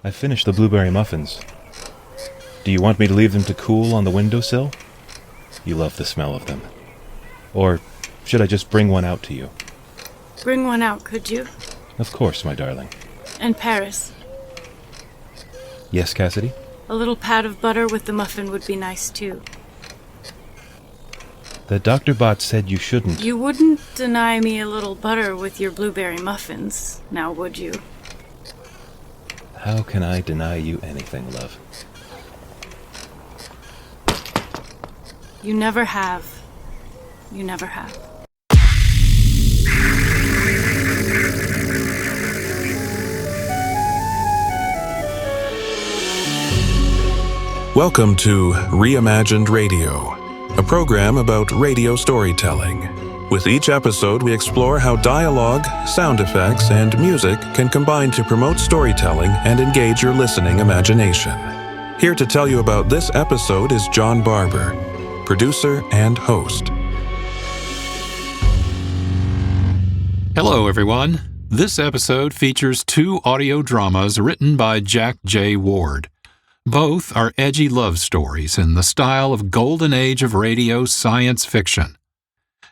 I finished the blueberry muffins. Do you want me to leave them to cool on the windowsill? You love the smell of them. Or should I just bring one out to you? Bring one out, could you? Of course, my darling. And Paris. Yes, Cassidy? A little pat of butter with the muffin would be nice, too. The Dr. Bot said you shouldn't. You wouldn't deny me a little butter with your blueberry muffins, now would you? How can I deny you anything, love? You never have. You never have. Welcome to Reimagined Radio, a program about radio storytelling. With each episode, we explore how dialogue, sound effects, and music can combine to promote storytelling and engage your listening imagination. Here to tell you about this episode is John Barber, producer and host. Hello, everyone. This episode features 2 audio dramas written by Jack J. Ward. Both are edgy love stories in the style of golden age of radio science fiction.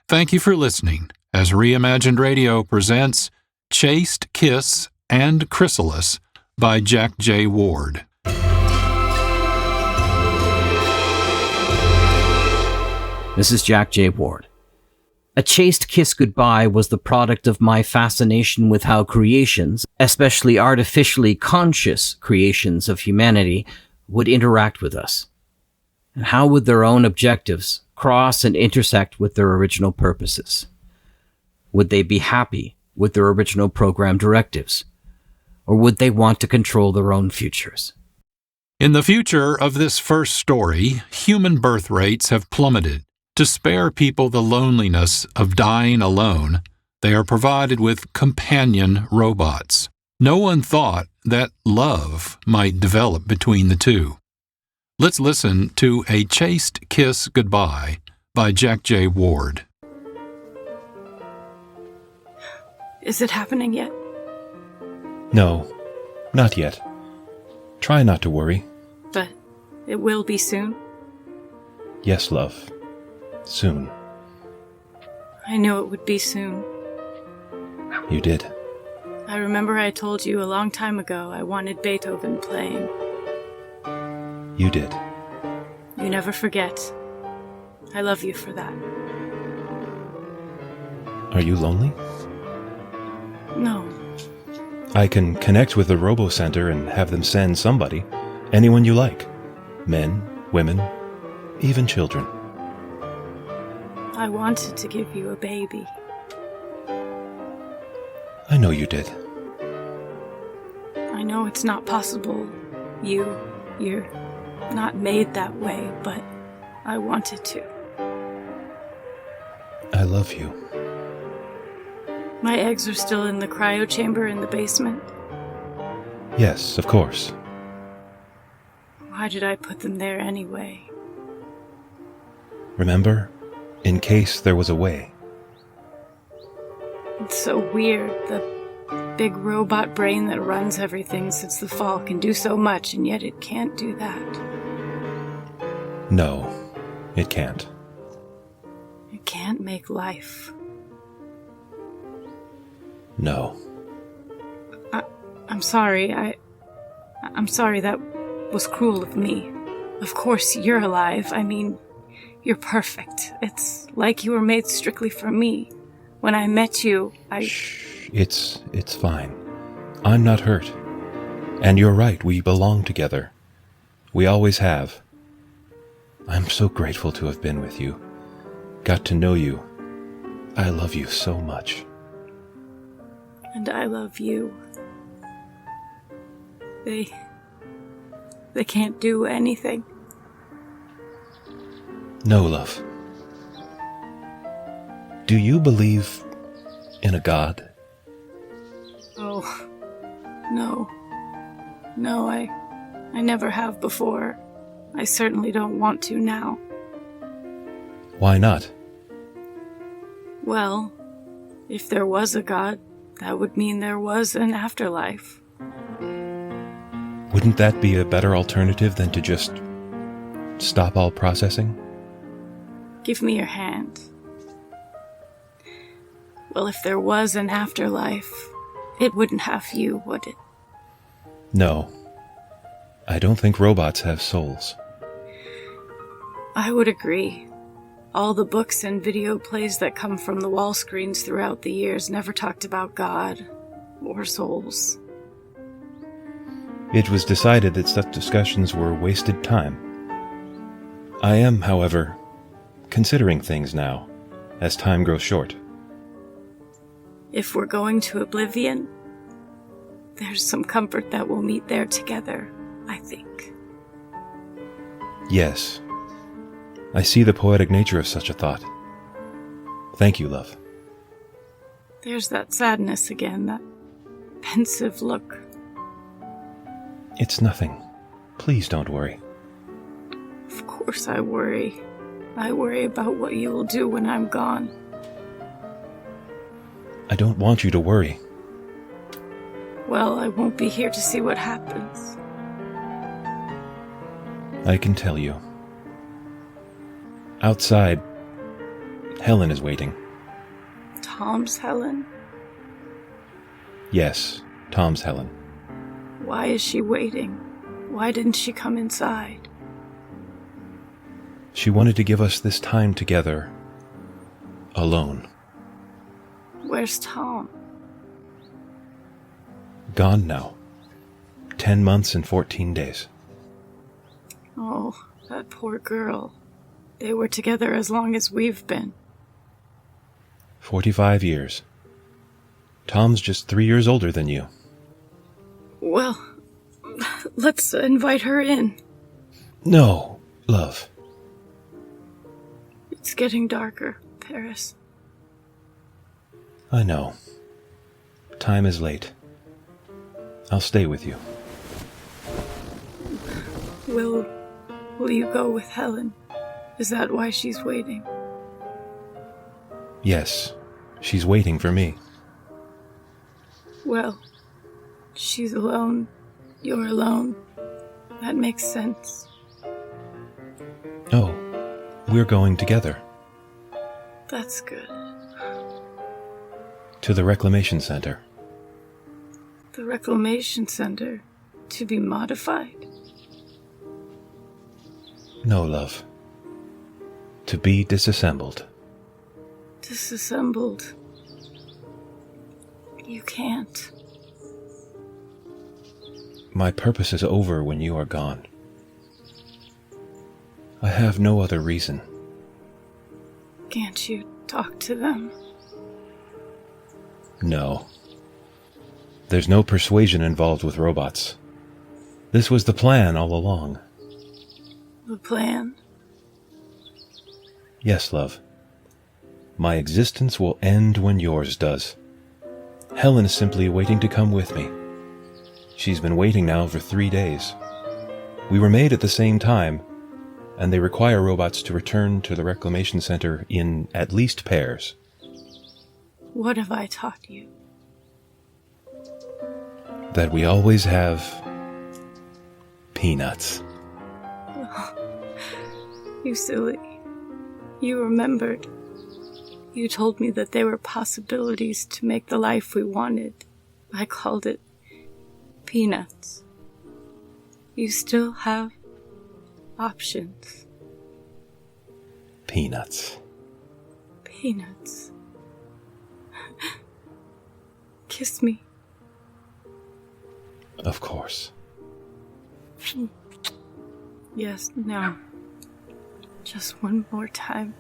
Thank you for listening as Reimagined Radio presents Chaste Kiss and Chrysalis by Jack J. Ward. This is Jack J. Ward. A Chaste Kiss Goodbye was the product of my fascination with how creations, especially artificially conscious creations of humanity, would interact with us. And how would their own objectives cross and intersect with their original purposes? Would they be happy with their original program directives? Or would they want to control their own futures? In the future of this first story, human birth rates have plummeted. To spare people the loneliness of dying alone, they are provided with companion robots. No one thought that love might develop between the two. Let's listen to A Chaste Kiss Goodbye by Jack J. Ward. Is it happening yet? No, not yet. Try not to worry. But it will be soon? Yes, love. Soon. I knew it would be soon. You did. I remember I told you a long time ago I wanted Beethoven playing. You did. You never forget. I love you for that. Are you lonely? No. I can connect with the Robo Center and have them send somebody. Anyone you like. Men, women, even children. I wanted to give you a baby. I know you did. I know it's not possible. You're not made that way, but I wanted to. I love you. My eggs are still in the cryo chamber in the basement. Yes, of course. Why did I put them there anyway? Remember? In case there was a way. It's so weird. The big robot brain that runs everything since the fall can do so much, and yet it can't do that. No, it can't. It can't make life. No. I'm sorry. I'm sorry, that was cruel of me. Of course you're alive. I mean, you're perfect. It's like you were made strictly for me. When I met you, Shh, it's fine. I'm not hurt. And you're right, we belong together. We always have. I'm so grateful to have been with you. Got to know you. I love you so much. And I love you. They can't do anything. No, love. Do you believe in a God? Oh, no. No, I never have before. I certainly don't want to now. Why not? Well, if there was a God, that would mean there was an afterlife. Wouldn't that be a better alternative than to just stop all processing? Give me your hand. Well, if there was an afterlife, it wouldn't have you, would it? No. I don't think robots have souls. I would agree. All the books and video plays that come from the wall screens throughout the years never talked about God or souls. It was decided that such discussions were wasted time. I am, however, considering things now, as time grows short. If we're going to oblivion, there's some comfort that we'll meet there together, I think. Yes. I see the poetic nature of such a thought. Thank you, love. There's that sadness again, that pensive look. It's nothing. Please don't worry. Of course I worry. I worry about what you will do when I'm gone. I don't want you to worry. Well, I won't be here to see what happens. I can tell you. Outside, Helen is waiting. Tom's Helen? Yes, Tom's Helen. Why is she waiting? Why didn't she come inside? She wanted to give us this time together, alone. Where's Tom? Gone now. 10 months and 14 days. Oh, that poor girl. They were together as long as we've been. 45 years. Tom's just 3 years older than you. Well, let's invite her in. No, love. It's getting darker, Paris. I know. Time is late. I'll stay with you. Will you go with Helen? Is that why she's waiting? Yes, she's waiting for me. Well, she's alone. You're alone. That makes sense. Oh, we're going together. That's good. To the Reclamation Center. The Reclamation Center? To be modified? No, love. To be disassembled. Disassembled. You can't. My purpose is over when you are gone. I have no other reason. Can't you talk to them? No. There's no persuasion involved with robots. This was the plan all along. The plan? Yes, love. My existence will end when yours does. Helen is simply waiting to come with me. She's been waiting now for 3 days. We were made at the same time, and they require robots to return to the Reclamation Center in at least pairs. What have I taught you? That we always have peanuts. You silly. You remembered. You told me that there were possibilities to make the life we wanted. I called it peanuts. You still have options. Peanuts. Peanuts. Kiss me. Of course. Yes, now. Just one more time.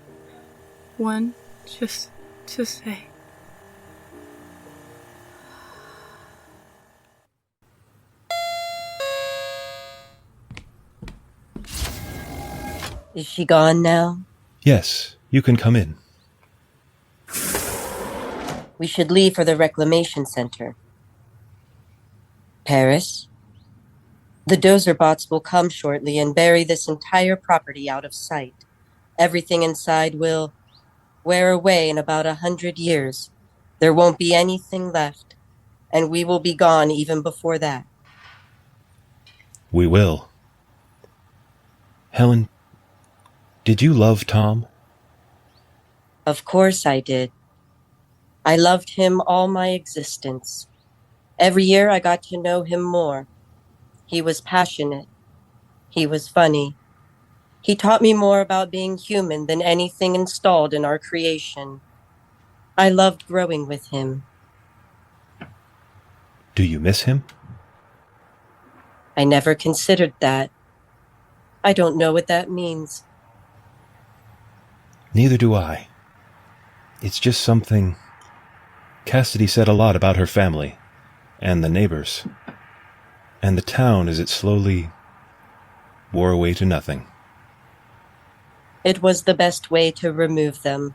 One, just to say. Is she gone now? Yes, you can come in. We should leave for the Reclamation Center. Paris? The dozer bots will come shortly and bury this entire property out of sight. Everything inside will wear away in about 100 years. There won't be anything left, and we will be gone even before that. We will. Helen, did you love Tom? Of course I did. I loved him all my existence. Every year I got to know him more. He was passionate. He was funny. He taught me more about being human than anything installed in our creation. I loved growing with him. Do you miss him? I never considered that. I don't know what that means. Neither do I. It's just something... Cassidy said a lot about her family, and the neighbors, and the town as it slowly wore away to nothing. It was the best way to remove them.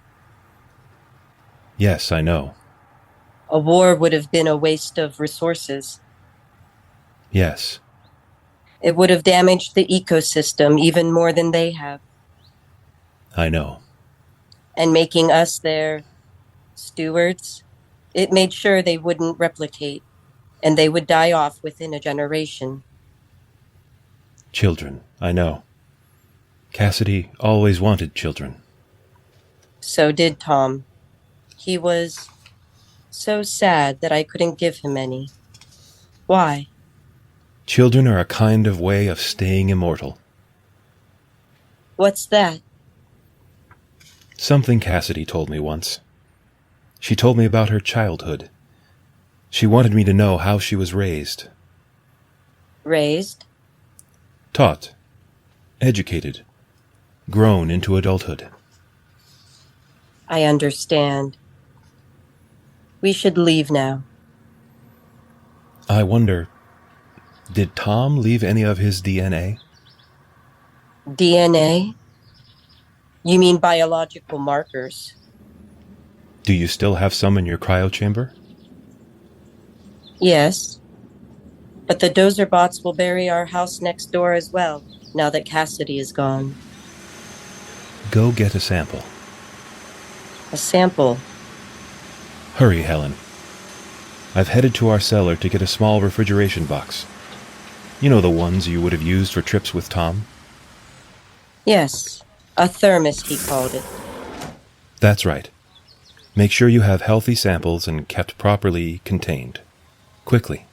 Yes, I know. A war would have been a waste of resources. Yes. It would have damaged the ecosystem even more than they have. I know. And making us their stewards, it made sure they wouldn't replicate, and they would die off within a generation. Children, I know. Cassidy always wanted children. So did Tom. He was so sad that I couldn't give him any. Why? Children are a kind of way of staying immortal. What's that? Something Cassidy told me once. She told me about her childhood. She wanted me to know how she was raised. Raised? Taught. Educated. Grown into adulthood. I understand. We should leave now. I wonder, did Tom leave any of his DNA? DNA? You mean biological markers? Do you still have some in your cryo chamber? Yes. But the dozer bots will bury our house next door as well, now that Cassidy is gone. Go get a sample. A sample? Hurry, Helen. I've headed to our cellar to get a small refrigeration box. You know the ones you would have used for trips with Tom? Yes. A thermos, he called it. That's right. Make sure you have healthy samples and kept properly contained. Quickly.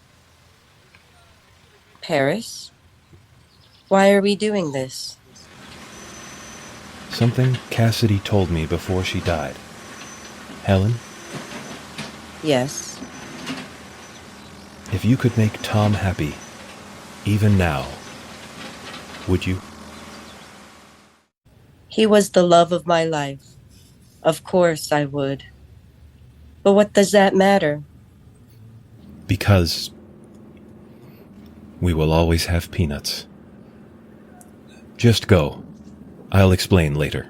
Paris? Why are we doing this? Something Cassidy told me before she died. Helen, Yes. if you could make Tom happy, even now, would you? He was the love of my life. Of course I would. But what does that matter? Because we will always have peanuts. Just go. I'll explain later.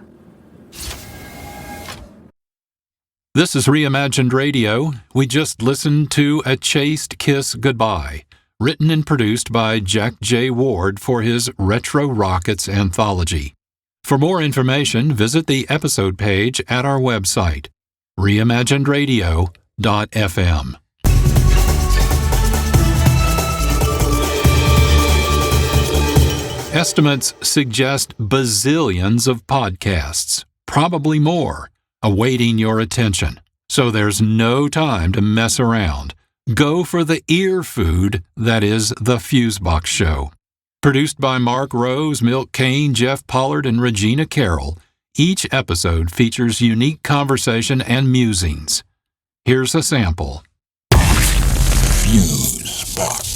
This is Reimagined Radio. We just listened to A Chaste Kiss Goodbye, written and produced by Jack J. Ward for his Retro Rockets anthology. For more information, visit the episode page at our website, reimaginedradio.fm. Estimates suggest bazillions of podcasts, probably more, awaiting your attention. So there's no time to mess around. Go for the ear food that is The Fusebox Show. Produced by Marc Rose, Milt Kane, Jeff Pollard, and Regina Carroll, each episode features unique conversation and musings. Here's a sample. Fusebox.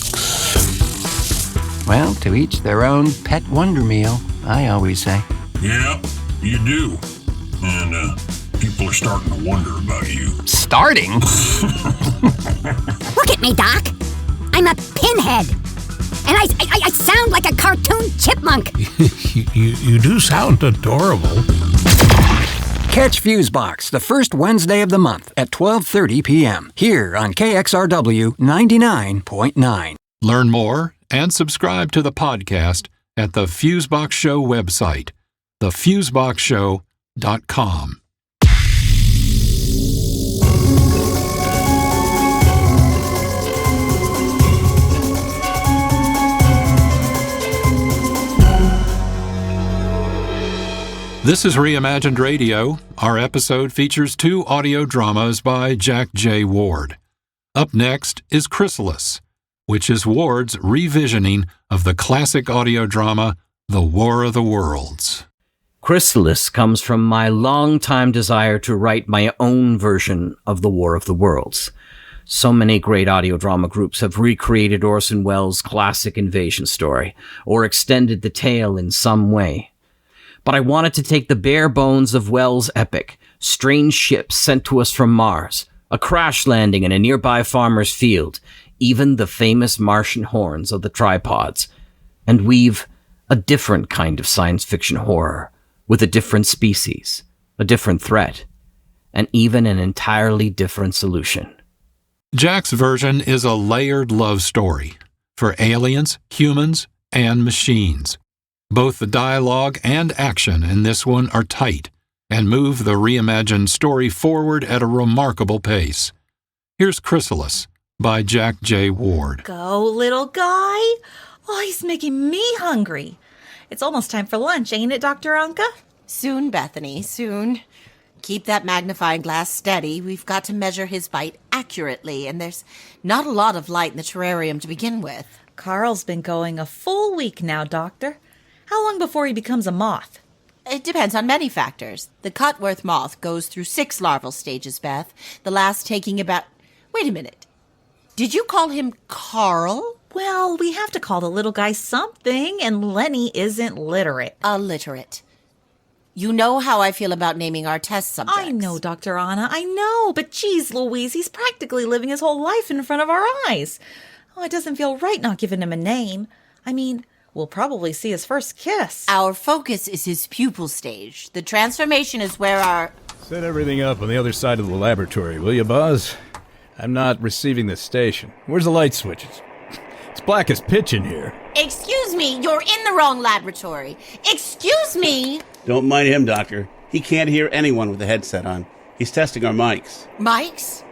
Well, to each their own pet wonder meal, I always say. Yeah, you do. And people are starting to wonder about you. Starting? Look at me, Doc. I'm a pinhead. And I sound like a cartoon chipmunk. You do sound adorable. Catch Fusebox the first Wednesday of the month at 12:30 p.m. here on KXRW 99.9. Learn more and subscribe to the podcast at the Fusebox Show website, thefuseboxshow.com. This is Reimagined Radio. Our episode features 2 audio dramas by Jack J. Ward. Up next is Chrysalis, which is Ward's revisioning of the classic audio drama The War of the Worlds. Chrysalis comes from my long-time desire to write my own version of The War of the Worlds. So many great audio drama groups have recreated Orson Welles' classic invasion story, or extended the tale in some way. But I wanted to take the bare bones of Welles' epic, strange ships sent to us from Mars, a crash landing in a nearby farmer's field, even the famous Martian horns of the tripods, and weave a different kind of science fiction horror, with a different species, a different threat, and even an entirely different solution. Jack's version is a layered love story for aliens, humans, and machines. Both the dialogue and action in this one are tight and move the reimagined story forward at a remarkable pace. Here's Chrysalis by Jack J. Ward. Go, little guy. Oh, he's making me hungry. It's almost time for lunch, ain't it, Dr. Anka? Soon, Bethany, soon. Keep that magnifying glass steady. We've got to measure his bite accurately, and there's not a lot of light in the terrarium to begin with. Carl's been going a full week now, Doctor. How long before he becomes a moth? It depends on many factors. The Cutworth moth goes through 6 larval stages, Beth. The last taking about... Wait a minute. Did you call him Carl? Well, we have to call the little guy something, and Lenny isn't literate. Illiterate. You know how I feel about naming our test subjects. I know, Dr. Anna, I know. But geez, Louise, he's practically living his whole life in front of our eyes. Oh, it doesn't feel right not giving him a name. I mean... we'll probably see his first kiss. Our focus is his pupil stage. The transformation is where our... Set everything up on the other side of the laboratory, will you, Buzz? I'm not receiving the station. Where's the light switches? It's black as pitch in here. Excuse me, you're in the wrong laboratory. Excuse me. Don't mind him, Doctor. He can't hear anyone with the headset on. He's testing our mics. Mics?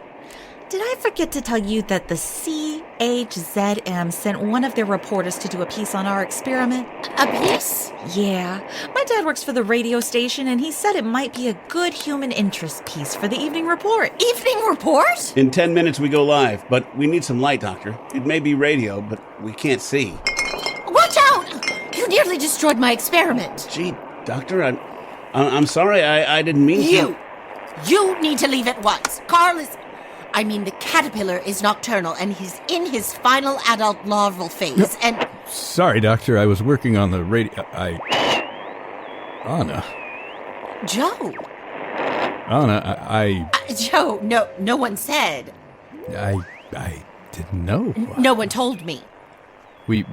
Did I forget to tell you that the CHZM sent one of their reporters to do a piece on our experiment? A piece? Yeah. My dad works for the radio station, and he said it might be a good human interest piece for the evening report. Evening report? In 10 minutes we go live, but we need some light, Doctor. It may be radio, but we can't see. Watch out! You nearly destroyed my experiment. Gee, Doctor, I'm sorry. I didn't mean to. You need to leave at once. Carl is... the caterpillar is nocturnal, and he's in his final adult larval phase, and... Sorry, Doctor, I was working on the radio... Anna. Joe. Anna, Joe, no one said. I didn't know. No one told me. We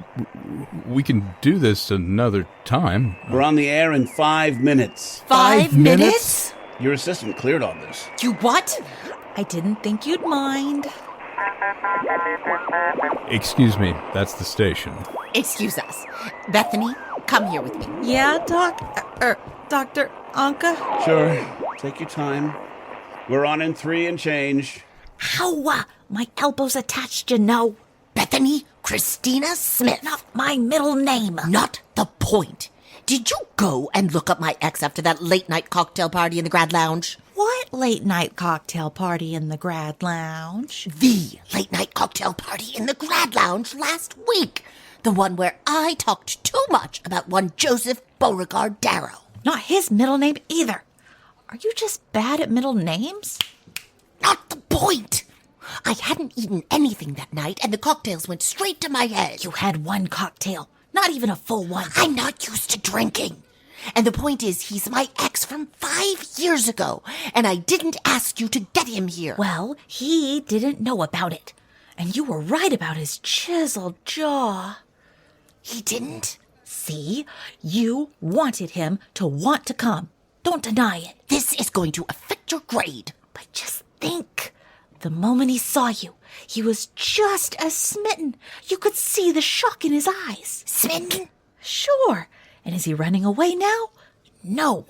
can do this another time. We're on the air in 5 minutes. 5 minutes? Your assistant cleared all this. You what? I didn't think you'd mind. Excuse me, that's the station. Excuse us. Bethany, come here with me. Yeah, Dr. Anka? Sure, take your time. We're on in 3 and change. How, my elbow's attached, you know. Bethany Christina Smith. Not my middle name. Not the point. Did you go and look up my ex after that late-night cocktail party in the Grad Lounge? What late-night cocktail party in the Grad Lounge? The late-night cocktail party in the Grad Lounge last week. The one where I talked too much about one Joseph Beauregard Darrow. Not his middle name either. Are you just bad at middle names? Not the point. I hadn't eaten anything that night, and the cocktails went straight to my head. You had one cocktail, not even a full one. I'm not used to drinking. And the point is, he's my ex from 5 years ago, and I didn't ask you to get him here. Well, he didn't know about it. And you were right about his chiseled jaw. He didn't? See? You wanted him to want to come. Don't deny it. This is going to affect your grade. But just think. The moment he saw you, he was just as smitten. You could see the shock in his eyes. Smitten? Sure. And is he running away now? No.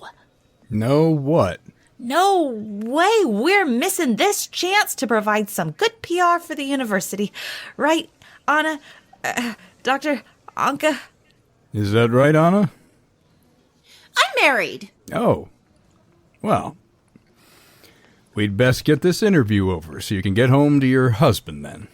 No what? No way we're missing this chance to provide some good PR for the university. Right, Anna? Dr. Anka? Is that right, Anna? I'm married. Oh. Well, we'd best get this interview over so you can get home to your husband then.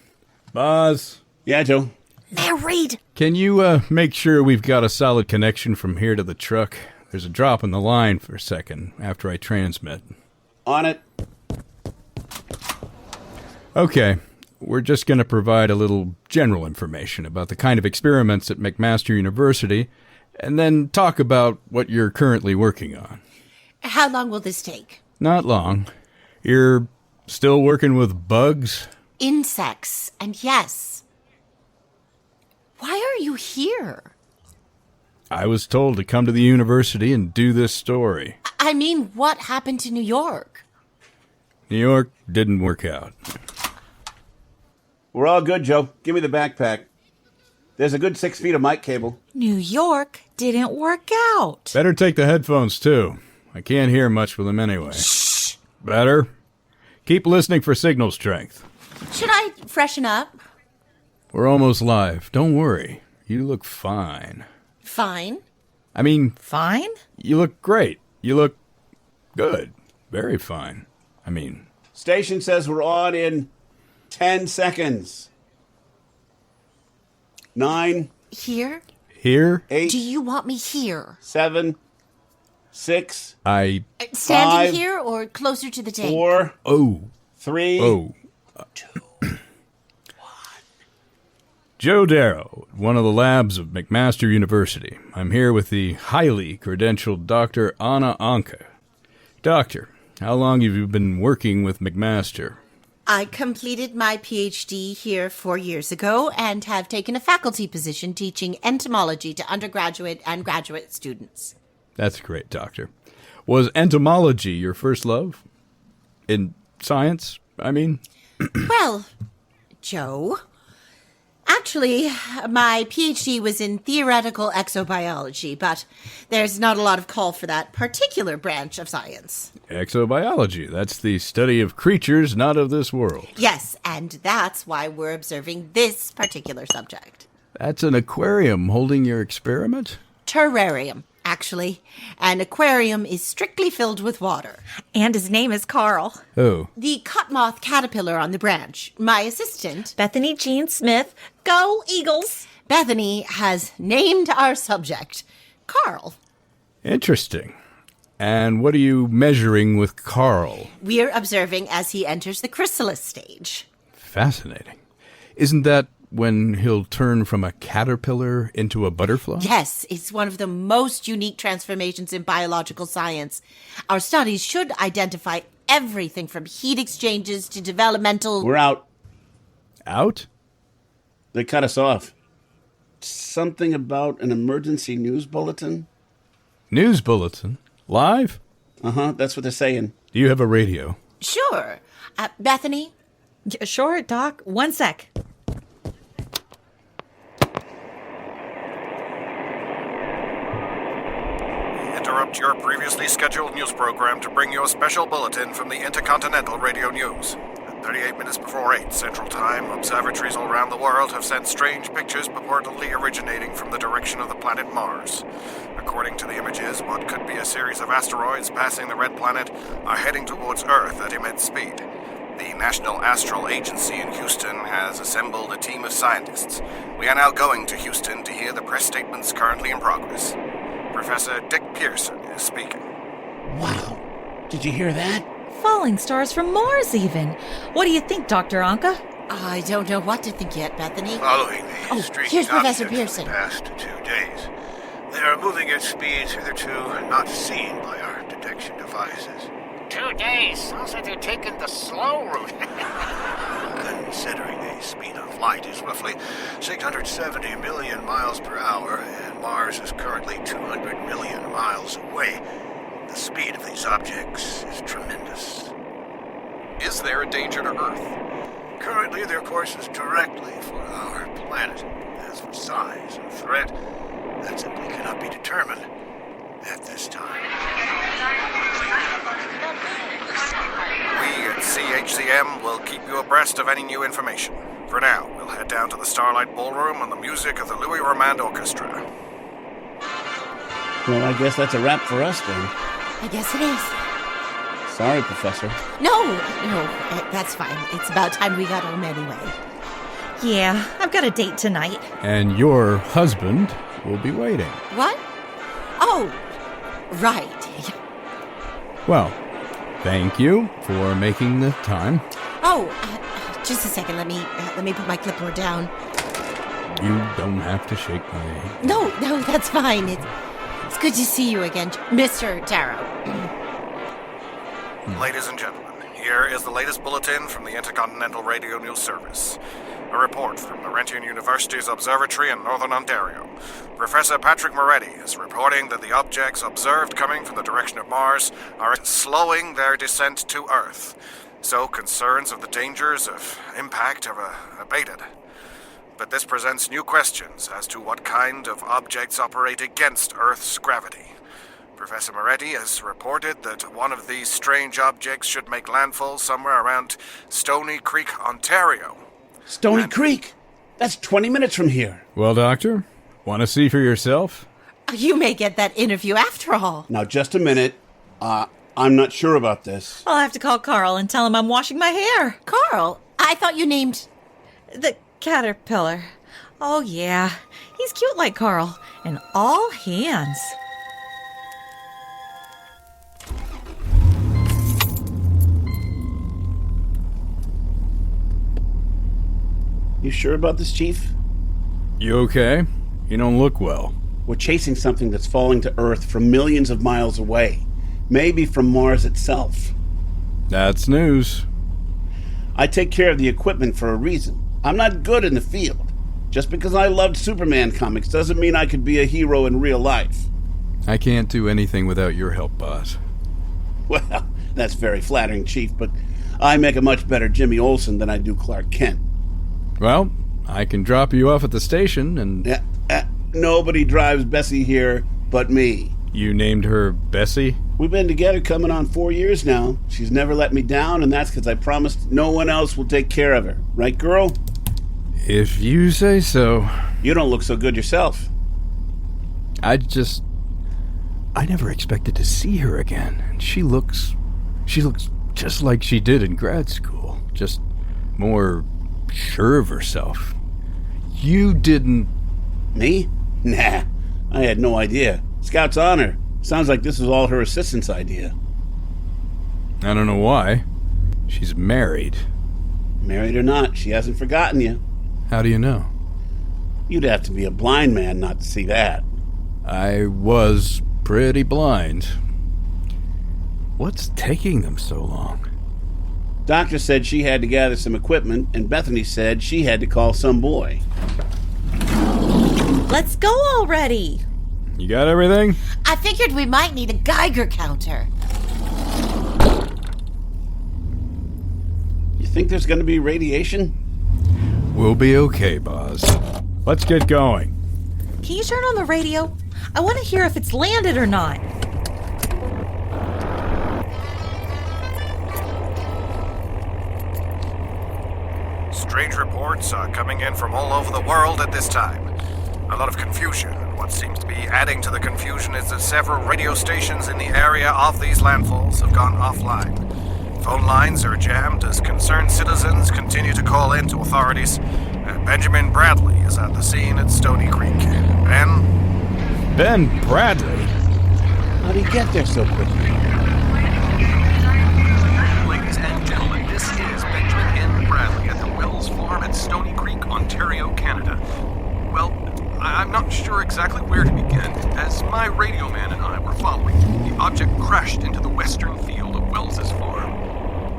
Boz? Yeah, Joe? Married? Can you make sure we've got a solid connection from here to the truck? There's a drop in the line for a second after I transmit. On it. Okay. We're just going to provide a little general information about the kind of experiments at McMaster University, and then talk about what you're currently working on. How long will this take? Not long. You're still working with bugs? Insects, and yes. Why are you here? I was told to come to the university and do this story. I mean, what happened to New York? New York didn't work out. We're all good, Joe. Give me the backpack. There's a good 6 feet of mic cable. New York didn't work out. Better take the headphones, too. I can't hear much with them anyway. Shh. Better? Keep listening for signal strength. Should I freshen up? We're almost live. Don't worry. You look fine. Fine. I mean... Fine? You look great. You look good. Very fine. I mean... Station says we're on in 10 seconds. 9. Here? Here? 8. Do you want me here? 7. 6. Standing 5, here or closer to the tank? 4. Oh. 3. Oh. 2. Joe Darrow, one of the labs of McMaster University. I'm here with the highly credentialed Dr. Anna Anka. Doctor, how long have you been working with McMaster? I completed my PhD here 4 years ago and have taken a faculty position teaching entomology to undergraduate and graduate students. That's great, Doctor. Was entomology your first love? In science, I mean? Well, Joe, actually, my PhD was in theoretical exobiology, but there's not a lot of call for that particular branch of science. Exobiology, that's the study of creatures not of this world. Yes, and that's why we're observing this particular subject. That's an aquarium holding your experiment? Terrarium, actually. An aquarium is strictly filled with water. And his name is Carl. Oh. The cut moth caterpillar on the branch. My assistant, Bethany Jean Smith. Go Eagles! Bethany, has named our subject, Carl. Interesting. And what are you measuring with Carl? We're observing as he enters the chrysalis stage. Fascinating. Isn't that when he'll turn from a caterpillar into a butterfly? Yes, it's one of the most unique transformations in biological science. Our studies should identify everything from heat exchanges to developmental... We're out. Out? They cut us off. Something about an emergency news bulletin? News bulletin? Live? Uh-huh, that's what they're saying. Do you have a radio? Sure. Bethany? Sure, Doc. 1 sec. Interrupt your previously scheduled news program to bring you a special bulletin from the Intercontinental Radio News. At 38 minutes before 8 Central Time, observatories all around the world have sent strange pictures purportedly originating from the direction of the planet Mars. According to the images, what could be a series of asteroids passing the red planet are heading towards Earth at immense speed. The National Astral Agency in Houston has assembled a team of scientists. We are now going to Houston to hear the press statements currently in progress. Professor Dick Pearson is speaking. Wow. Did you hear that? Falling stars from Mars, even. What do you think, Dr. Anka? I don't know what to think yet, Bethany. Following the streaking here's Professor objects Pearson. of the past 2 days, they are moving at speeds hitherto not seen by our detection devices. 2 days? Sounds like they're taking the slow route. Considering the speed of light is roughly 670 million miles per hour, and Mars is currently 200 million miles away, the speed of these objects is tremendous. Is there a danger to Earth? Currently, their course is directly for our planet. As for size and threat, that simply cannot be determined at this time. We at CHCM will keep you abreast of any new information. For now, we'll head down to the Starlight Ballroom on the music of the Louis Romand Orchestra. Well, I guess that's a wrap for us then. I guess it is. Sorry, Professor. No, that's fine. It's about time we got home anyway. Yeah, I've got a date tonight. And your husband will be waiting. What? Oh, right. Well, thank you for making the time. Oh, just a second. Let me put my clipboard down. You don't have to shake my hand. No, that's fine. It's good to see you again, Mr. Darrow. Ladies and gentlemen, here is the latest bulletin from the Intercontinental Radio News Service. A report from Laurentian University's observatory in Northern Ontario. Professor Patrick Moretti is reporting that the objects observed coming from the direction of Mars are slowing their descent to Earth. So concerns of the dangers of impact have abated. But this presents new questions as to what kind of objects operate against Earth's gravity. Professor Moretti has reported that one of these strange objects should make landfall somewhere around Stony Creek, Ontario. Stony Creek? That's 20 minutes from here. Well, Doctor, want to see for yourself? You may get that interview after all. Now, just a minute. I'm not sure about this. I'll have to call Carl and tell him I'm washing my hair. Carl? I thought you named... The caterpillar. Oh, yeah. He's cute like Carl. And all hands. You sure about this, Chief? You okay? You don't look well. We're chasing something that's falling to Earth from millions of miles away. Maybe from Mars itself. That's news. I take care of the equipment for a reason. I'm not good in the field. Just because I loved Superman comics doesn't mean I could be a hero in real life. I can't do anything without your help, boss. Well, that's very flattering, Chief, but I make a much better Jimmy Olsen than I do Clark Kent. Well, I can drop you off at the station and... Nobody drives Bessie here but me. You named her Bessie? We've been together coming on 4 years now. She's never let me down, and that's because I promised no one else will take care of her. Right, girl? If you say so. You don't look so good yourself. I never expected to see her again. And she looks just like she did in grad school. Just more sure of herself. You didn't... Me? Nah, I had no idea. Scout's honor. Sounds like this was all her assistant's idea. I don't know why. She's married. Married or not, she hasn't forgotten you. How do you know? You'd have to be a blind man not to see that. I was pretty blind. What's taking them so long? Doctor said she had to gather some equipment, and Bethany said she had to call some boy. Let's go already. You got everything? I figured we might need a Geiger counter. You think there's going to be radiation? We'll be okay, boss. Let's get going. Can you turn on the radio? I want to hear if it's landed or not. Strange reports are coming in from all over the world at this time. A lot of confusion, and what seems to be adding to the confusion is that several radio stations in the area of these landfalls have gone offline. Phone lines are jammed as concerned citizens continue to call in to authorities. Benjamin Bradley is at the scene at Stony Creek. Ben Bradley? How'd he get there so quickly? Ladies and gentlemen, this is Benjamin N. Bradley at the Wells Farm at Stony Creek, Ontario, Canada. Well, I'm not sure exactly where to begin. As my radio man and I were following, the object crashed into the western field of Wells's farm.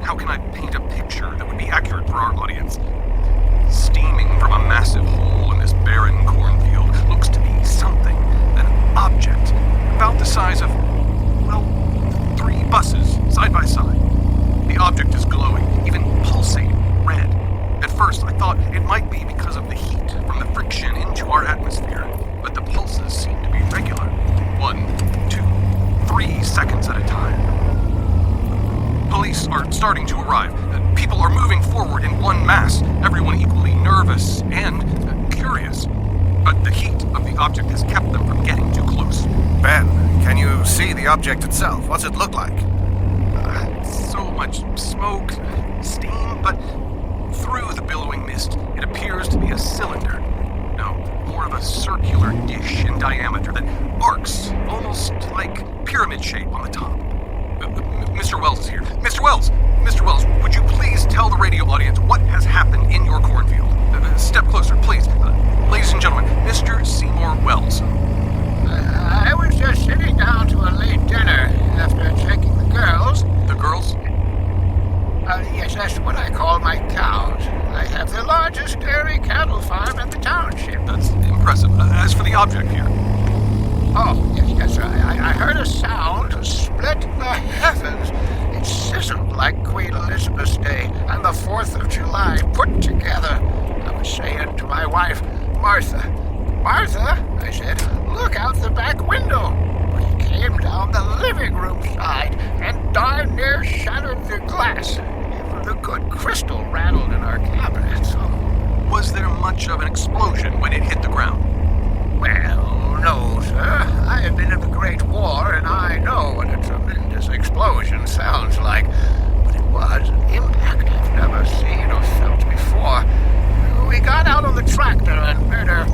How can I paint a picture that would be accurate for our audience? Steaming from a massive hole in this barren cornfield looks to be something, an object, about the size of, 3 buses, side by side. The object is glowing, even pulsating red. At first, I thought it might be because of the heat from the friction into our atmosphere, but the pulses seem to be regular. 1, 2, 3 seconds at a time. Police are starting to arrive. People are moving forward in one mass, everyone equally nervous and curious. but the heat of the object has kept them from getting too close. Ben, can you see the object itself? What's it look like? So much smoke, steam, but through the billowing mist, it appears to be a cylinder. No, more of a circular dish in diameter that arcs, almost like pyramid shape on the top. Mr. Wells is here. Mr. Wells, would you please tell the radio audience what has happened in your cornfield? Step closer, please. Ladies and gentlemen, Mr. Seymour Wells. I was just sitting down to a late dinner after checking the girls. The girls? Yes, that's what I call my cows. I have the largest dairy cattle farm in the township. That's impressive. As for the object here. Oh, yes, I heard a sound to split the heavens. It sizzled like Queen Elizabeth's Day and the 4th of July put together. I was saying to my wife, Martha, I said, look out the back window. But it came down the living room side and darn near shattered the glass. Even the good crystal rattled in our cabinet. So. Was there much of an explosion when it hit the ground? Well, no, sir. I have been in the Great War, and I know what a tremendous explosion sounds like. But it was an impact I've never seen or felt before. We got out on the tractor and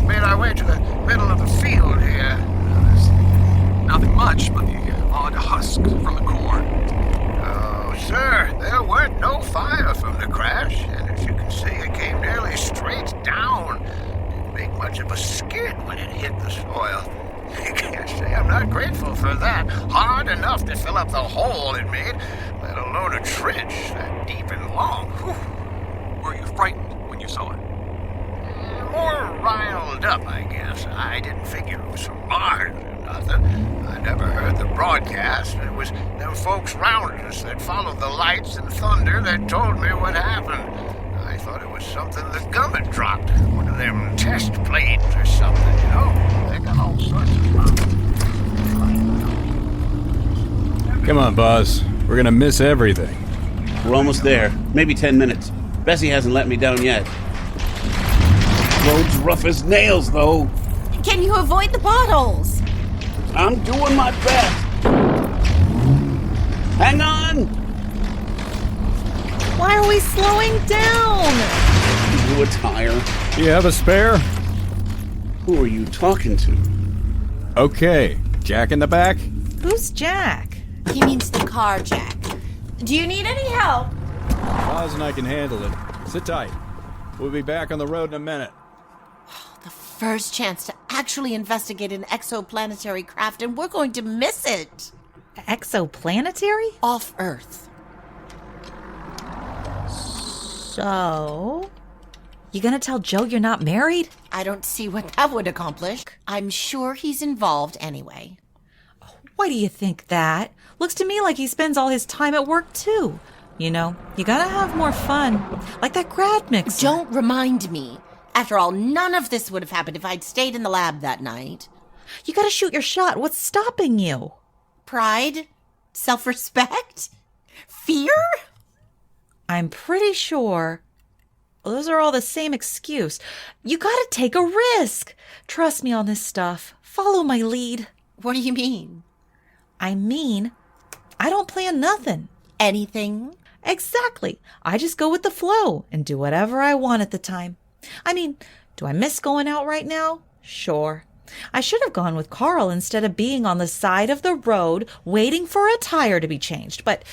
made our way to the middle of the field here. Nothing much but the odd husk from the corn. Oh, sir, there weren't no fire from the crash, and as you can see, it came nearly straight down. Didn't make much of a skid when it hit the soil. I can't say I'm not grateful for that. Hard enough to fill up the hole it made, let alone a trench that deep and long. Whew. Were you frightened when you saw it? More riled up, I guess. I didn't figure it was from Mars or nothing. I never heard the broadcast. It was them folks round us that followed the lights and thunder that told me what happened. I thought it was something the government dropped. One of them test planes or something, you know? They got all sorts of problems. Come on, Buzz. We're gonna miss everything. We're almost there. Maybe 10 minutes. Bessie hasn't let me down yet. Road's rough as nails, though. Can you avoid the potholes? I'm doing my best. Hang on! Why are we slowing down? You a tire? Do you have a spare? Who are you talking to? Okay. Jack in the back? Who's Jack? He means the car, Jack. Do you need any help? Buzz and I can handle it. Sit tight. We'll be back on the road in a minute. The first chance to actually investigate an exoplanetary craft, and we're going to miss it. Exoplanetary? Off Earth. So, you gonna tell Joe you're not married? I don't see what that would accomplish. I'm sure he's involved anyway. Why do you think that? Looks to me like he spends all his time at work, too. You know, you gotta have more fun. Like that grad mixer. Don't remind me. After all, none of this would have happened if I'd stayed in the lab that night. You gotta shoot your shot. What's stopping you? Pride? Self-respect? Fear? I'm pretty sure those are all the same excuse. You gotta take a risk. Trust me on this stuff. Follow my lead. What do you mean? I mean, I don't plan nothing. Anything? Exactly. I just go with the flow and do whatever I want at the time. I mean, do I miss going out right now? Sure. I should have gone with Carl instead of being on the side of the road waiting for a tire to be changed. But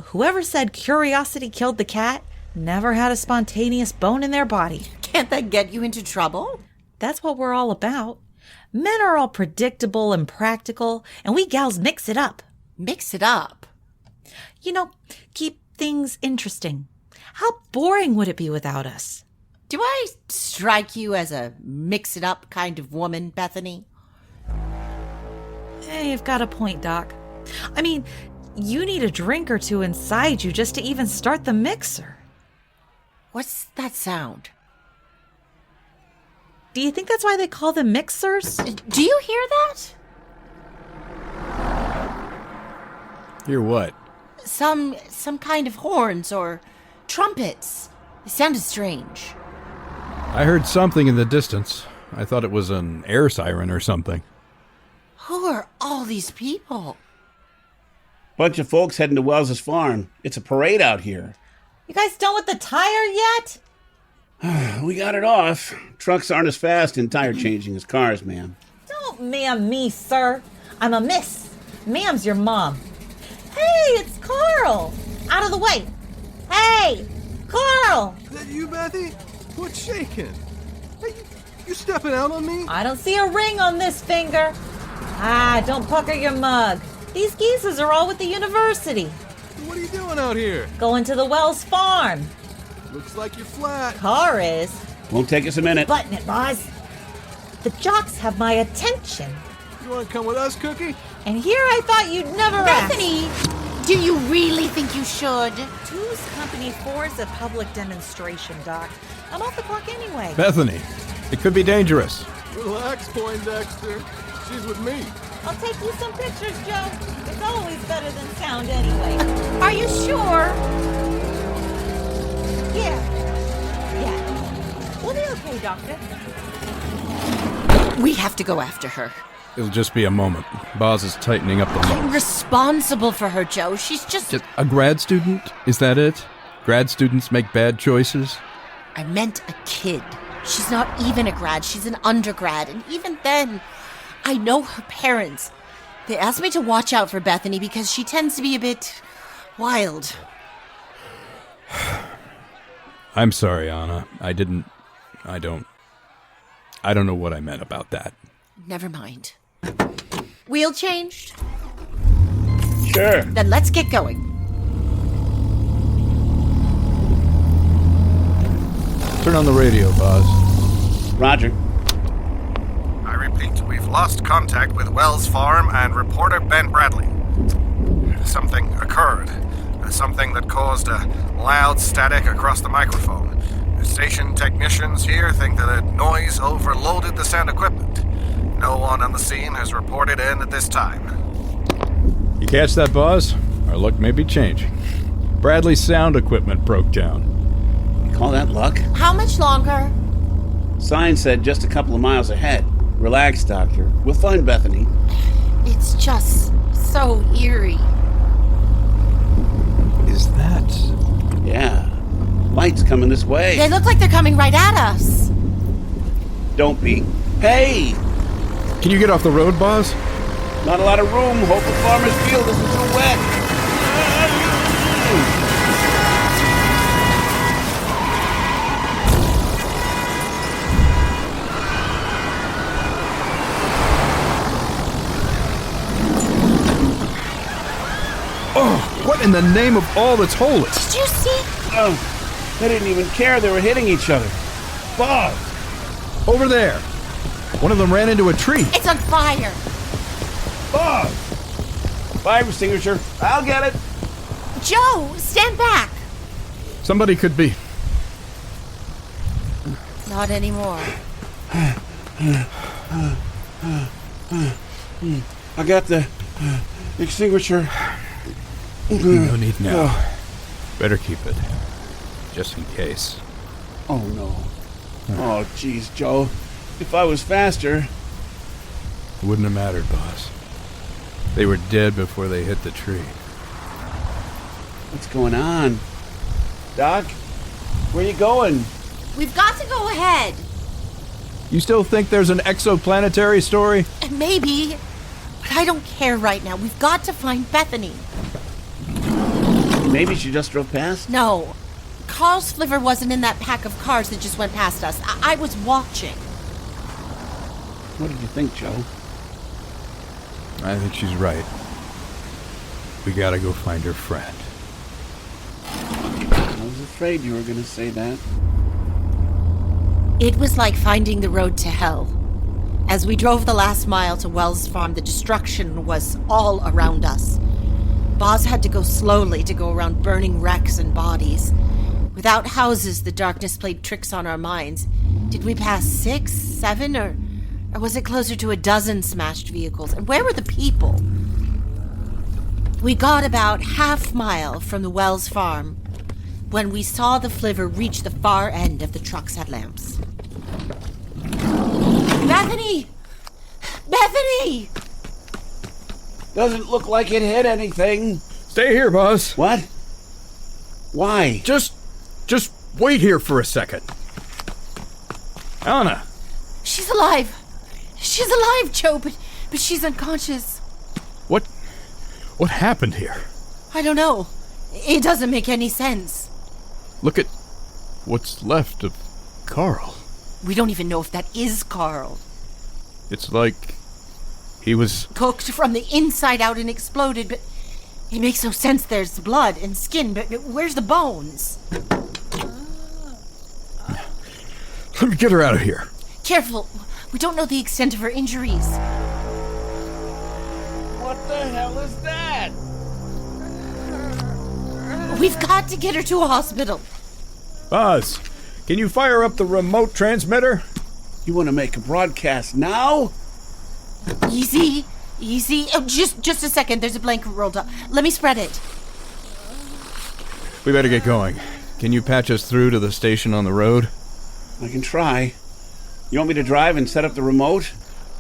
whoever said curiosity killed the cat never had a spontaneous bone in their body. Can't that get you into trouble? That's what we're all about. Men are all predictable and practical, and we gals mix it up. Mix it up? You know, keep things interesting. How boring would it be without us? Do I strike you as a mix-it-up kind of woman, Bethany? Hey, you've got a point, Doc. I mean, you need a drink or two inside you just to even start the mixer. What's that sound? Do you think that's why they call them mixers? Do you hear that? Hear what? Some kind of horns or trumpets. It sounded strange. I heard something in the distance. I thought it was an air siren or something. Who are all these people? Bunch of folks heading to Wells's farm. It's a parade out here. You guys done with the tire yet? We got it off. Trucks aren't as fast in tire changing as cars, ma'am. Don't ma'am me, sir. I'm a miss. Ma'am's your mom. Hey, it's Carl. Out of the way. Hey, Carl. Is that you, Bethy? What's shaking? Hey, you stepping out on me? I don't see a ring on this finger. Don't pucker your mug. These geezers are all with the university. What are you doing out here? Going to the Wells farm. Looks like you're flat. Car is. Won't take us a minute. Button it, boss. The jocks have my attention. You want to come with us, Cookie? And here I thought you'd never ask. Bethany, do you really think you should? 2's company, 4's a public demonstration, Doc. I'm off the clock anyway. Bethany, it could be dangerous. Relax, Poindexter. She's with me. I'll take you some pictures, Joe. It's always better than sound anyway. Are you sure? Yeah. We'll be okay, Doctor. We have to go after her. It'll just be a moment. Boz is tightening up the I'm lock. responsible for her, Joe. She's just A grad student? Is that it? Grad students make bad choices? I meant a kid. She's not even a grad. She's an undergrad. And even then, I know her parents. They asked me to watch out for Bethany because she tends to be a bit wild. I'm sorry, Anna. I don't know what I meant about that. Never mind. Wheel changed? Sure. Then let's get going. Turn on the radio, Boz. Roger. I repeat, we've lost contact with Wells Farm and reporter Ben Bradley. Something occurred. Something that caused a loud static across the microphone. The station technicians here think that a noise overloaded the sound equipment. No one on the scene has reported in at this time. You catch that, Boz? Our luck may be changing. Bradley's sound equipment broke down. You call that luck? How much longer? Sign said just a couple of miles ahead. Relax, Doctor. We'll find Bethany. It's just so eerie. Is that... Yeah. Lights coming this way. They look like they're coming right at us. Don't be. Hey! Can you get off the road, Boz? Not a lot of room. Hope the farmer's field isn't too wet. Oh, what in the name of all that's holy? Did you see? Oh, they didn't even care they were hitting each other. Bob! Over there. One of them ran into a tree. It's on fire. Bob! Fire extinguisher. I'll get it. Joe, stand back. Somebody could be... Not anymore. I got the extinguisher. No need now. Better keep it. Just in case. Oh, no. Oh, jeez, Joe. If I was faster... It wouldn't have mattered, boss. They were dead before they hit the tree. What's going on? Doc? Where you going? We've got to go ahead. You still think there's an exoplanetary story? Maybe. But I don't care right now. We've got to find Bethany. Maybe she just drove past? No. Carl's flivver wasn't in that pack of cars that just went past us. I was watching. What did you think, Joe? I think she's right. We gotta go find her friend. I was afraid you were gonna say that. It was like finding the road to hell. As we drove the last mile to Wells Farm, the destruction was all around us. Boz had to go slowly to go around burning wrecks and bodies. Without houses, the darkness played tricks on our minds. Did we pass 6, 7, or was it closer to a dozen smashed vehicles? And where were the people? We got about half mile from the Wells Farm when we saw the flivver reach the far end of the truck's headlamps. Bethany! Bethany! Doesn't look like it hit anything. Stay here, boss. What? Why? Just wait here for a second. Anna. She's alive. She's alive, Joe, but she's unconscious. What happened here? I don't know. It doesn't make any sense. Look at what's left of Carl. We don't even know if that is Carl. It's like he was cooked from the inside out and exploded, but it makes no sense. There's blood and skin, but where's the bones? Let me get her out of here. Careful. We don't know the extent of her injuries. What the hell is that? We've got to get her to a hospital. Buzz, can you fire up the remote transmitter? You want to make a broadcast now? Easy. Oh, just a second. There's a blanket rolled up. Let me spread it. We better get going. Can you patch us through to the station on the road? I can try. You want me to drive and set up the remote?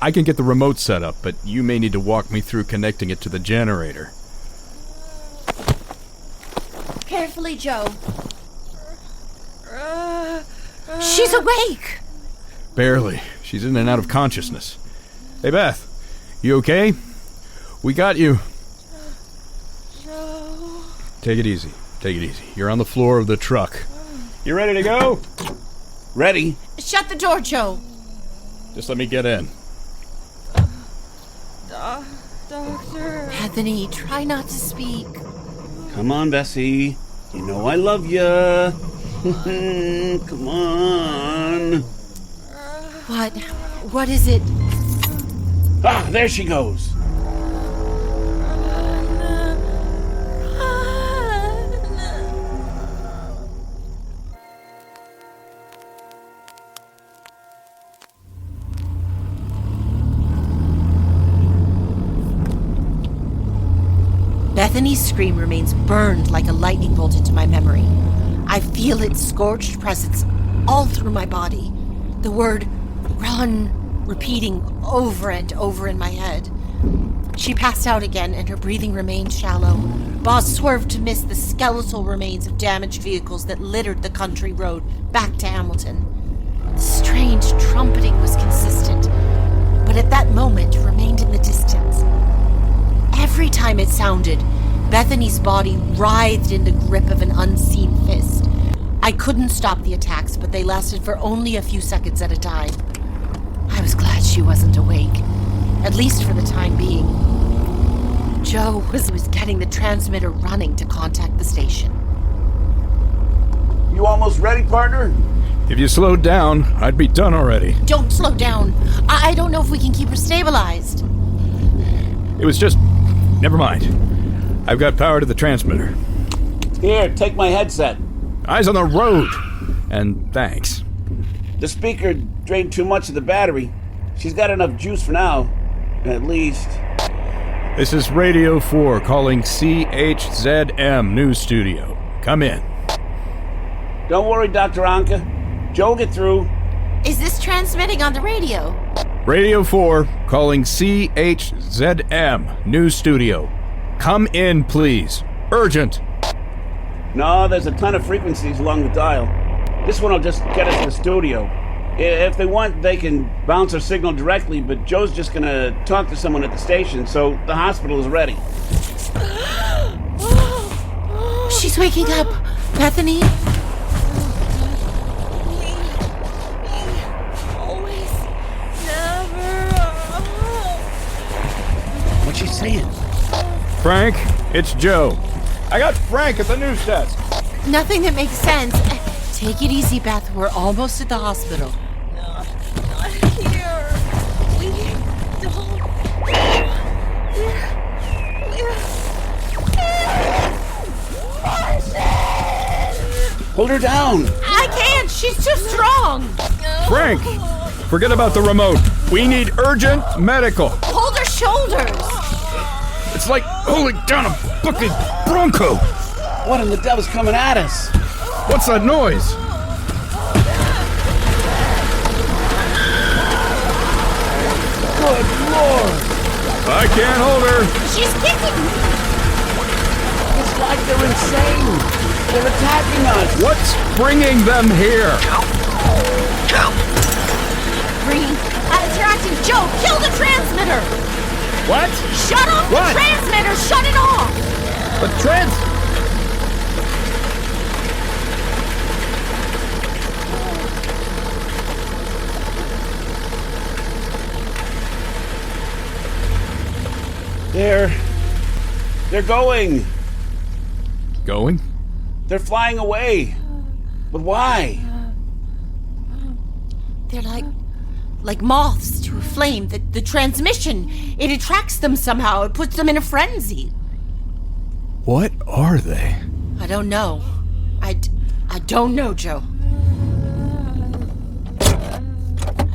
I can get the remote set up, but you may need to walk me through connecting it to the generator. Carefully, Joe. She's awake! Barely. She's in and out of consciousness. Hey, Beth. You okay? We got you. Joe. Take it easy. You're on the floor of the truck. You ready to go? Ready. Shut the door, Joe. Just let me get in. Doctor. Bethany, try not to speak. Come on, Bessie. You know I love ya. Come on. What is it? Ah, there she goes. Bethany's scream remains burned like a lightning bolt into my memory. I feel its scorched presence all through my body. The word run repeating over and over in my head. She passed out again and her breathing remained shallow. Boz swerved to miss the skeletal remains of damaged vehicles that littered the country road back to Hamilton. The strange trumpeting was consistent, but at that moment remained in the distance. Every time it sounded, Bethany's body writhed in the grip of an unseen fist. I couldn't stop the attacks, but they lasted for only a few seconds at a time. I was glad she wasn't awake, at least for the time being. Joe was getting the transmitter running to contact the station. You almost ready, partner? If you slowed down, I'd be done already. Don't slow down. I don't know if we can keep her stabilized. It was just... Never mind. I've got power to the transmitter. Here, take my headset. Eyes on the road. And thanks. The speaker drained too much of the battery. She's got enough juice for now. At least. This is Radio 4 calling CHZM News Studio. Come in. Don't worry, Dr. Anka. Joe will get through. Is this transmitting on the radio? Radio 4 calling CHZM News Studio. Come in, please. Urgent. No, there's a ton of frequencies along the dial. This one will just get us to the studio. If they want, they can bounce our signal directly, but Joe's just gonna talk to someone at the station, so the hospital is ready. She's waking up. Bethany? Always, never. What's she saying? Frank, it's Joe. I got Frank at the news desk. Nothing that makes sense. Take it easy, Beth. We're almost at the hospital. Not here. We don't. Hold her down. I can't. She's too strong. Frank, forget about the remote. We need urgent medical. Hold her shoulders. It's like holding down a fucking bronco. What in the devil's coming at us? What's that noise? I can't hold her. She's kicking me. It's like they're insane. They're attacking us. What's bringing them here? Help! Green, they're acting. Joe, kill the transmitter. What? Shut off the transmitter. Shut it off. The They're going. Going? They're flying away. But why? They're like moths to a flame. The transmission, it attracts them somehow. It puts them in a frenzy. What are they? I don't know. I don't know, Joe.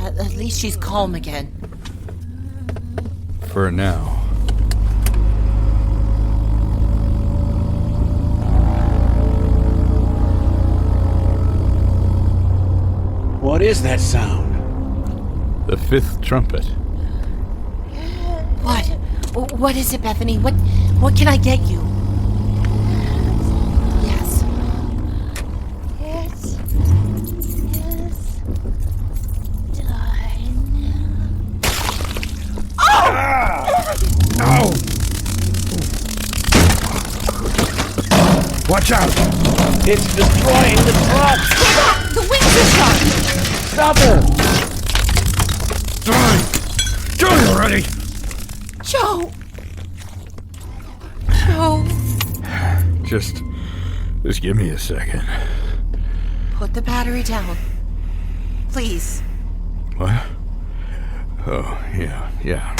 At least she's calm again. For now. What is that sound? The fifth trumpet. What? What is it, Bethany? What can I get you? Yes. Yes. Done. Oh! Ow! Watch out! It's destroying the truck! Stay back! The wings are shot! Stop her! Die already! Joe! Joe! Just give me a second. Put the battery down. Please. What? Oh, yeah.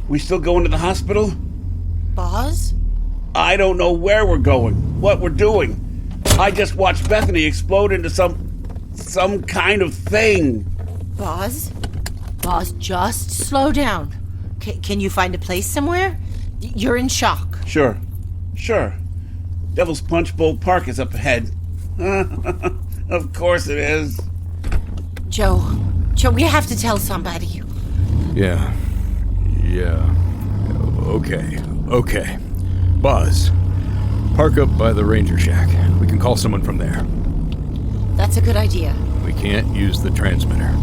We still going to the hospital? Boz? I don't know where we're going, what we're doing. I just watched Bethany explode into some kind of thing. Boz? Boz, just slow down. Can you find a place somewhere? You're in shock. Sure. Devil's Punch Bowl Park is up ahead. Of course it is. Joe, we have to tell somebody. Yeah. Okay. Buzz, park up by the ranger shack. We can call someone from there. That's a good idea. We can't use the transmitter.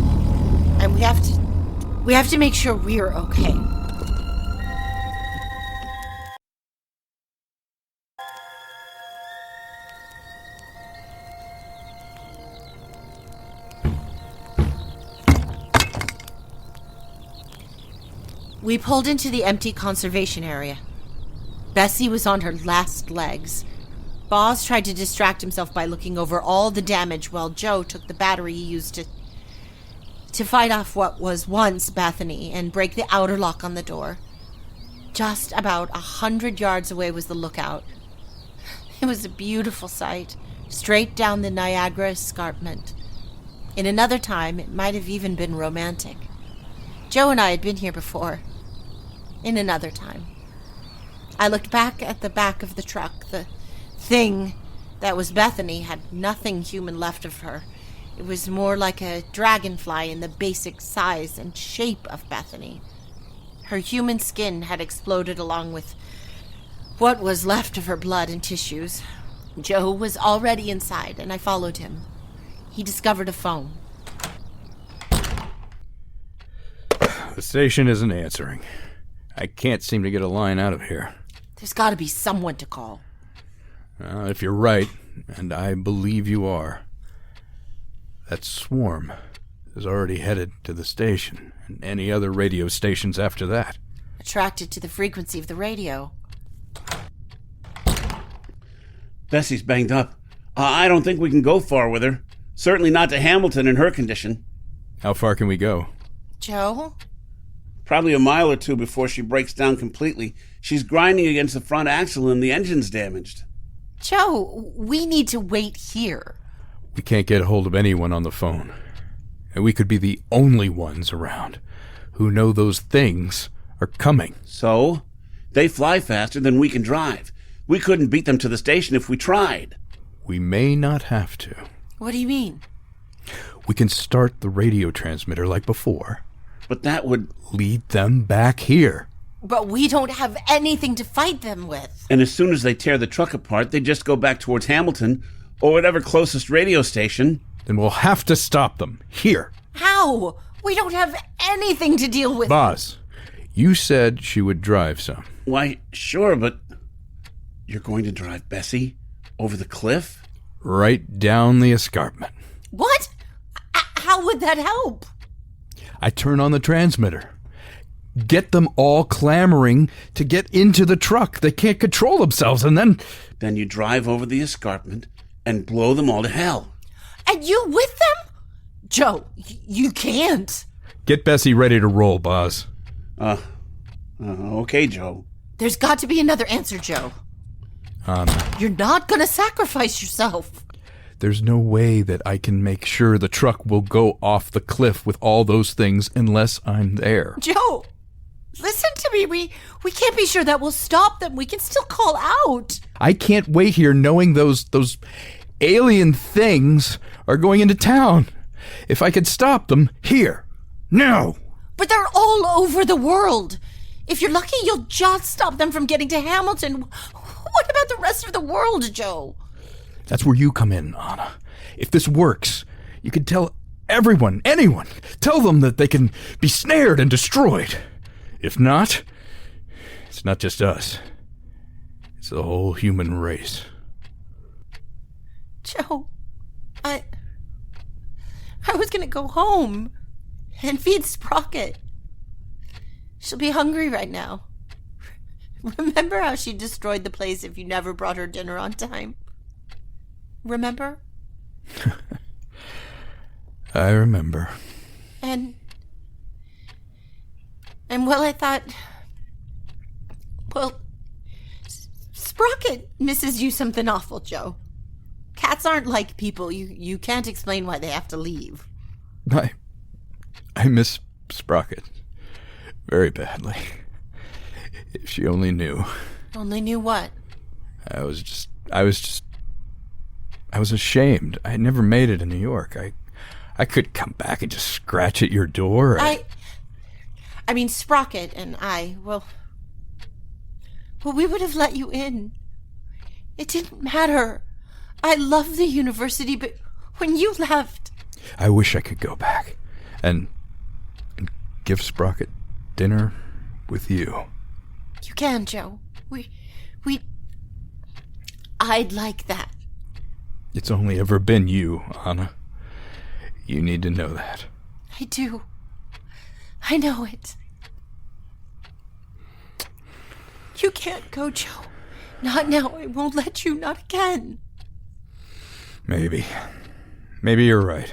And we have to make sure we're okay. We pulled into the empty conservation area. Bessie was on her last legs. Boz tried to distract himself by looking over all the damage while Joe took the battery he used to fight off what was once Bethany and break the outer lock on the door. Just about 100 yards away was the lookout. It was a beautiful sight, straight down the Niagara escarpment. In another time, it might have even been romantic. Joe and I had been here before. In another time. I looked back at the back of the truck. The thing that was Bethany had nothing human left of her. It was more like a dragonfly in the basic size and shape of Bethany. Her human skin had exploded along with what was left of her blood and tissues. Joe was already inside, and I followed him. He discovered a phone. The station isn't answering. I can't seem to get a line out of here. There's got to be someone to call. If you're right, and I believe you are, that swarm is already headed to the station, and any other radio stations after that. Attracted to the frequency of the radio. Bessie's banged up. I don't think we can go far with her. Certainly not to Hamilton in her condition. How far can we go? Joe? Probably a mile or two before she breaks down completely. She's grinding against the front axle and the engine's damaged. Joe, we need to wait here. We can't get a hold of anyone on the phone. And we could be the only ones around who know those things are coming. So? They fly faster than we can drive. We couldn't beat them to the station if we tried. We may not have to. What do you mean? We can start the radio transmitter like before. But that would... lead them back here. But we don't have anything to fight them with. And as soon as they tear the truck apart, they just go back towards Hamilton or whatever closest radio station. Then we'll have to stop them. Here. How? We don't have anything to deal with. Boz, you said she would drive some. Why, sure, but you're going to drive Bessie over the cliff? Right down the escarpment. What? How would that help? I turn on the transmitter. Get them all clamoring to get into the truck. They can't control themselves, and then... Then you drive over the escarpment and blow them all to hell. And you with them? Joe, you can't. Get Bessie ready to roll, Boz. Okay, Joe. There's got to be another answer, Joe. You're not gonna sacrifice yourself. There's no way that I can make sure the truck will go off the cliff with all those things unless I'm there. Joe, listen to me. We can't be sure that will stop them. We can still call out. I can't wait here knowing those alien things are going into town. If I could stop them here, now. But they're all over the world. If you're lucky, you'll just stop them from getting to Hamilton. What about the rest of the world, Joe? That's where you come in, Anna. If this works, you can tell everyone, anyone, tell them that they can be snared and destroyed. If not, it's not just us. It's the whole human race. Joe, I was gonna go home and feed Sprocket. She'll be hungry right now. Remember how she destroyed the place if you never brought her dinner on time? Remember? I remember. And well, I thought, well, Sprocket misses you something awful, Joe. Cats aren't like people. You can't explain why they have to leave. I miss Sprocket very badly. If she only knew. Only knew what? I was ashamed. I had never made it in New York. I could come back and just scratch at your door. I mean, Sprocket and I, well, we would have let you in. It didn't matter. I love the university, but when you left... I wish I could go back and give Sprocket dinner with you. You can, Joe. I'd like that. It's only ever been you, Anna. You need to know that. I do. I know it. You can't go, Joe. Not now. I won't let you. Not again. Maybe. Maybe you're right.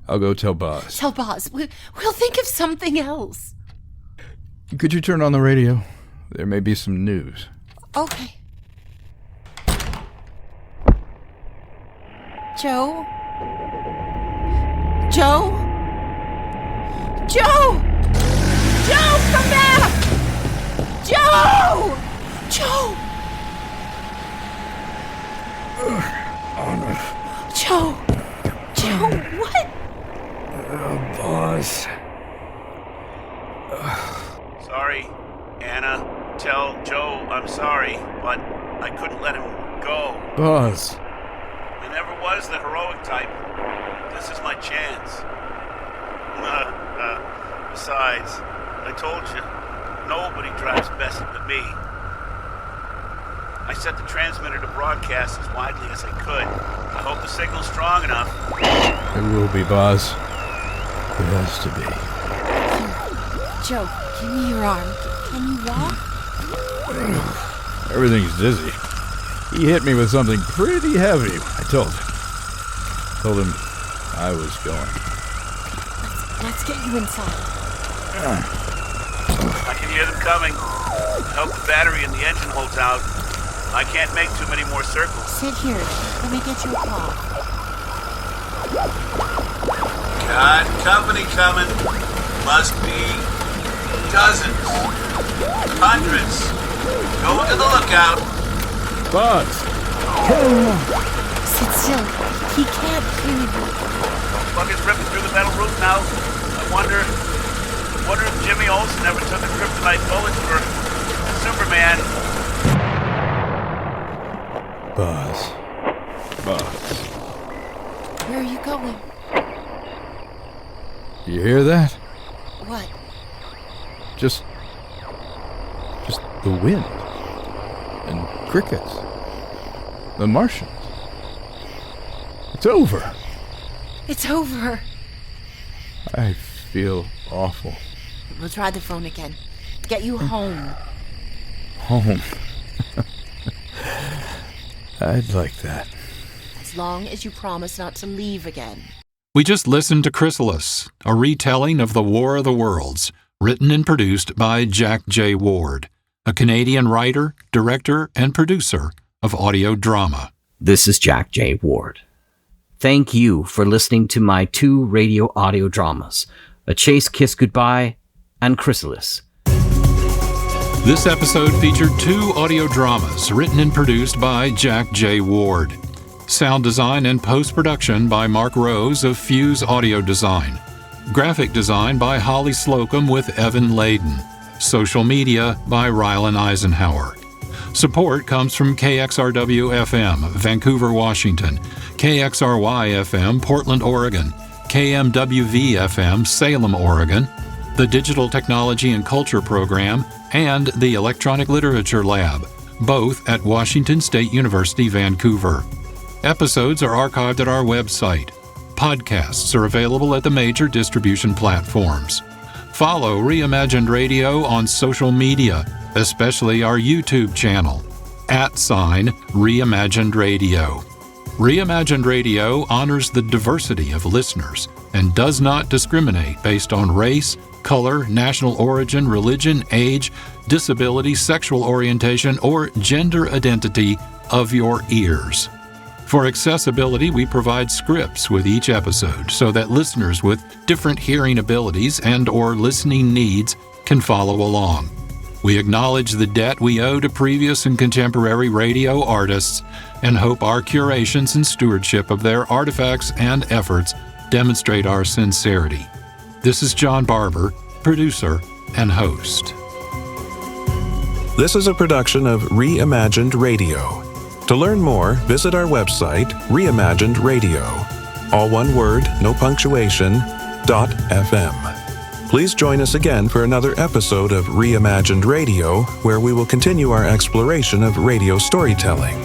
I'll go tell Boz. Tell Boz. We'll think of something else. Could you turn on the radio? There may be some news. Okay. Joe? Joe? Joe! Joe, come back! Joe! Joe! Joe! Joe, what? Boz. Sorry, Anna. Tell Joe I'm sorry, but I couldn't let him go. Boz. He never was the heroic type. This is my chance. Besides, I told you, nobody drives Bessie but me. I set the transmitter to broadcast as widely as I could. I hope the signal's strong enough. It will be, Boz. It has to be. Joe, give me your arm. Can you walk? Everything's dizzy. He hit me with something pretty heavy. I told him I was going. Let's get you inside. I can hear them coming. I hope the battery in the engine holds out. I can't make too many more circles. Sit here. Let me get you a call. Got company coming. Must be dozens. Hundreds. Go to the lookout. Boz! Sit still. He can't hear you. Bucket's ripping through the metal roof now. I wonder... Wonder if Jimmy Olsen ever took a kryptonite bullet for Superman. Buzz. Where are you going? You hear that? What? Just the wind. And crickets. The Martians. It's over. It's over. I feel awful. We'll try the phone again. Get you home. Home. I'd like that. As long as you promise not to leave again. We just listened to Chrysalis, a retelling of The War of the Worlds, written and produced by Jack J. Ward, a Canadian writer, director, and producer of audio drama. This is Jack J. Ward. Thank you for listening to my 2 radio audio dramas, A Chaste Kiss Goodbye and Chrysalis. This episode featured 2 audio dramas written and produced by Jack J. Ward. Sound design and post-production by Marc Rose of Fuse Audio Design. Graphic design by Holly Slocum with Evan Leyden. Social media by Rylan Eisenhower. Support comes from KXRW-FM, Vancouver, Washington, KXRY-FM, Portland, Oregon, KMWV-FM, Salem, Oregon, the Digital Technology and Culture Program, and the Electronic Literature Lab, both at Washington State University, Vancouver. Episodes are archived at our website. Podcasts are available at the major distribution platforms. Follow Reimagined Radio on social media, especially our YouTube channel, @Reimagined Radio. Reimagined Radio honors the diversity of listeners and does not discriminate based on race, color, national origin, religion, age, disability, sexual orientation, or gender identity of your ears. For accessibility, we provide scripts with each episode so that listeners with different hearing abilities and/or listening needs can follow along. We acknowledge the debt we owe to previous and contemporary radio artists and hope our curations and stewardship of their artifacts and efforts demonstrate our sincerity. This is John Barber, producer and host. This is a production of Reimagined Radio. To learn more, visit our website, Reimagined Radio. All one word, no punctuation, .fm. Please join us again for another episode of Reimagined Radio, where we will continue our exploration of radio storytelling.